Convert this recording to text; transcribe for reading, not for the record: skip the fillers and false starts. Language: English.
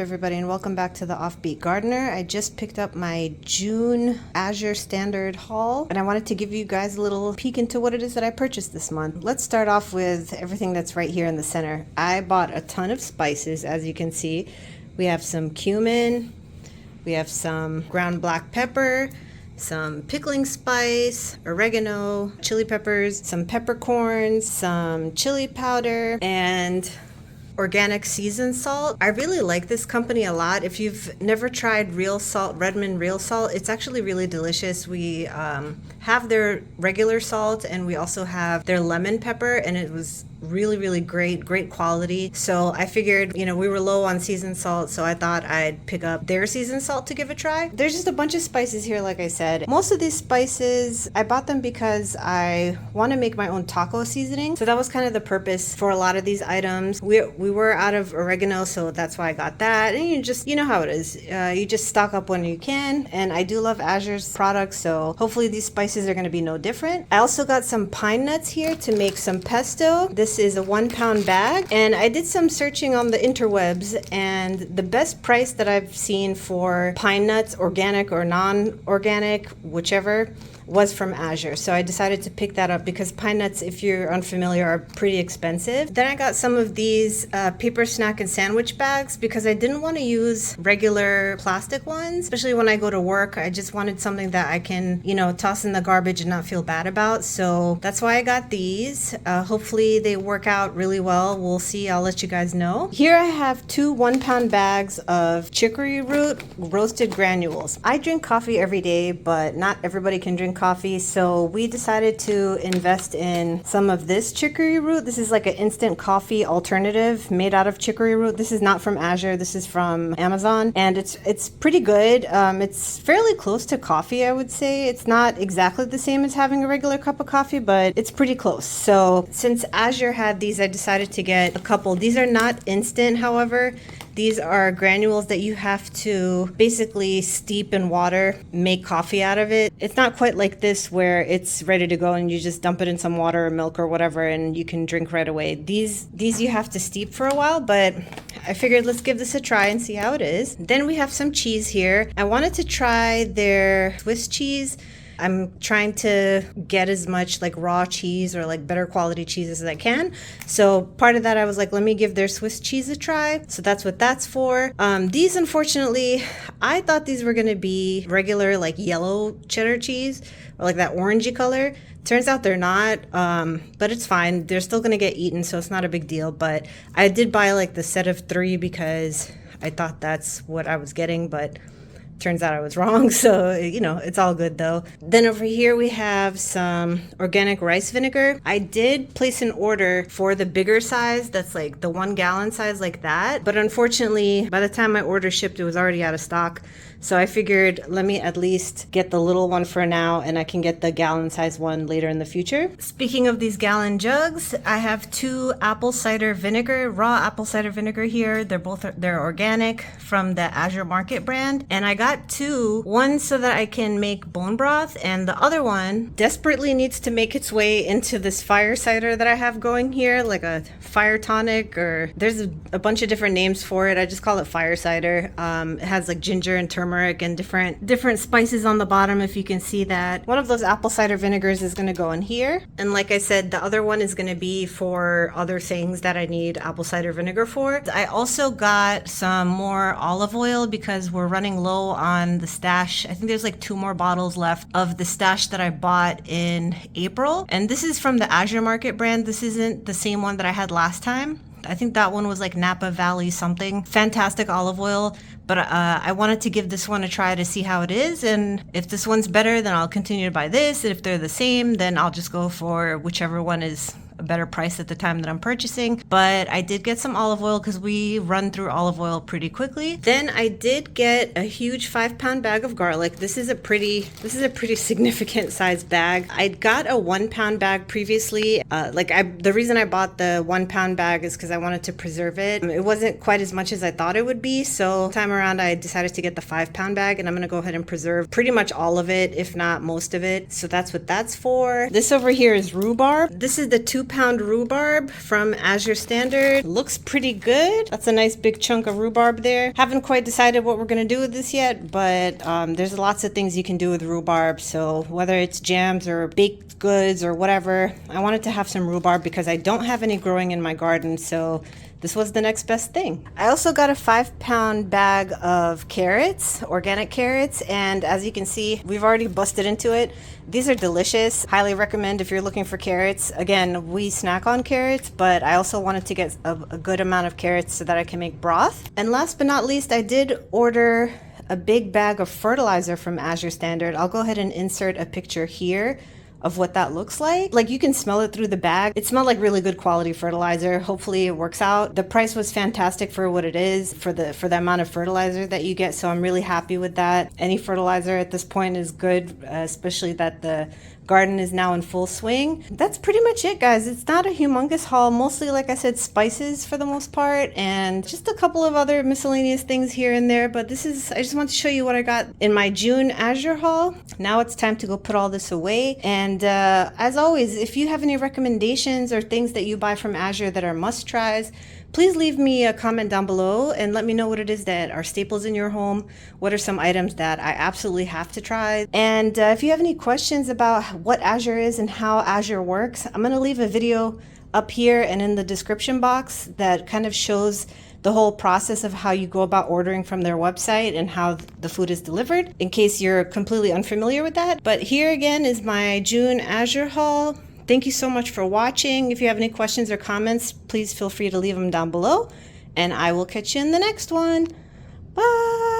everybody, and welcome back to the Offbeat Gardener. I just picked up my June Azure standard haul, and I wanted to give you guys a little peek into what it is that I purchased this month. Let's start off with everything that's right here in the center. I bought a ton of spices, as you can see. We have some cumin, we have some ground black pepper, some pickling spice, oregano, chili peppers, some peppercorns, some chili powder, and organic seasoned salt. I really like this company a lot. If you've never tried real salt, Redmond real salt, it's actually really delicious. We have their regular salt, and we also have their lemon pepper, and it was really great quality. So I figured, we were low on seasoned salt, so I thought I'd pick up their seasoned salt to give a try. There's just a bunch of spices here, like I said. Most of these spices, I bought them because I want to make my own taco seasoning. So that was kind of the purpose for a lot of these items. We were out of oregano, so that's why I got that. And you know how it is. You just stock up when you can. And I do love Azure's products, so hopefully these spices are going to be no different. I also got some pine nuts here to make some pesto. This is a 1 pound bag, and I did some searching on the interwebs, and the best price that I've seen for pine nuts, organic or non-organic, whichever, was from Azure. So I decided to pick that up because pine nuts, if you're unfamiliar, are pretty expensive. Then I got some of these paper snack and sandwich bags because I didn't want to use regular plastic ones, especially when I go to work. I just wanted something that I can, toss in the garbage and not feel bad about. So that's why I got these. Hopefully they work out really well. We'll see. I'll let you guys know. Here I have 2 1 pound bags of chicory root roasted granules. I drink coffee every day, but not everybody can drink coffee, so we decided to invest in some of this chicory root. This is like an instant coffee alternative made out of chicory root. This is not from Azure, this is from Amazon, and it's pretty good. It's fairly close to coffee, I would say. It's not exactly the same as having a regular cup of coffee, but it's pretty close. So since Azure had these, I decided to get a couple. These are not instant, however. These are granules that you have to basically steep in water, make coffee out of it. It's not quite like this where it's ready to go and you just dump it in some water or milk or whatever and you can drink right away. These you have to steep for a while, but I figured let's give this a try and see how it is. Then we have some cheese here. I wanted to try their Swiss cheese. I'm trying to get as much like raw cheese or like better quality cheeses as I can. So part of that, I was like, let me give their Swiss cheese a try. So that's what that's for. These, unfortunately, I thought these were going to be regular like yellow cheddar cheese or like that orangey color. Turns out they're not, but it's fine. They're still going to get eaten, so it's not a big deal. But I did buy like the set of 3 because I thought that's what I was getting, but turns out I was wrong, so it's all good though. Then over here we have some organic rice vinegar. I did place an order for the bigger size, that's like the 1 gallon size like that, but unfortunately by the time my order shipped it was already out of stock. So I figured let me at least get the little one for now, and I can get the gallon size one later in the future. Speaking of these gallon jugs, I have 2 apple cider vinegar, raw apple cider vinegar here. They're organic from the Azure Market brand, and I got 2. One so that I can make bone broth, and the other one desperately needs to make its way into this fire cider that I have going here, like a fire tonic, or there's a bunch of different names for it. I just call it fire cider. It has like ginger and turmeric and different spices on the bottom, if you can see that. One of those apple cider vinegars is going to go in here, and like I said, the other one is going to be for other things that I need apple cider vinegar for. I also got some more olive oil because we're running low on the stash. I think there's like 2 more bottles left of the stash that I bought in April, and this is from the Azure Market brand. This isn't the same one that I had last time. I think that one was like Napa Valley something. Fantastic olive oil, but I wanted to give this one a try to see how it is, and if this one's better, then I'll continue to buy this, and if they're the same, then I'll just go for whichever one is a better price at the time that I'm purchasing. But I did get some olive oil because we run through olive oil pretty quickly. Then I did get a huge 5 pound bag of garlic. This is a pretty significant size bag. I got a 1 pound bag previously. The reason I bought the 1 pound bag is because I wanted to preserve it. It wasn't quite as much as I thought it would be, so time around around, I decided to get the 5-pound bag, and I'm gonna go ahead and preserve pretty much all of it, if not most of it. So that's what that's for. This over here is rhubarb. This is the 2-pound rhubarb from Azure Standard. Looks pretty good. That's a nice big chunk of rhubarb there. Haven't quite decided what we're gonna do with this yet, but there's lots of things you can do with rhubarb. So whether it's jams or baked goods or whatever, I wanted to have some rhubarb because I don't have any growing in my garden. So this was the next best thing. I also got a 5-pound bag of carrots, organic carrots, and as you can see, we've already busted into it. These are delicious. Highly recommend if you're looking for carrots. Again, we snack on carrots, but I also wanted to get a good amount of carrots so that I can make broth. And last but not least, I did order a big bag of fertilizer from Azure Standard. I'll go ahead and insert a picture here of what that looks like. Like, you can smell it through the bag. It smelled like really good quality fertilizer. Hopefully it works out. The price was fantastic for what it is, for the amount of fertilizer that you get. So I'm really happy with that. Any fertilizer at this point is good, especially that the garden is now in full swing. That's pretty much it, guys. It's not a humongous haul. Mostly, like I said, spices for the most part, and just a couple of other miscellaneous things here and there. But I just want to show you what I got in my June Azure haul. Now it's time to go put all this away. And as always, if you have any recommendations or things that you buy from Azure that are must-tries, please leave me a comment down below and let me know what it is that are staples in your home. What are some items that I absolutely have to try? And if you have any questions about what Azure is and how Azure works, I'm going to leave a video up here and in the description box that kind of shows the whole process of how you go about ordering from their website and how the food is delivered, in case you're completely unfamiliar with that. But here again is my June Azure haul. Thank you so much for watching. If you have any questions or comments, please feel free to leave them down below, and I will catch you in the next one. Bye!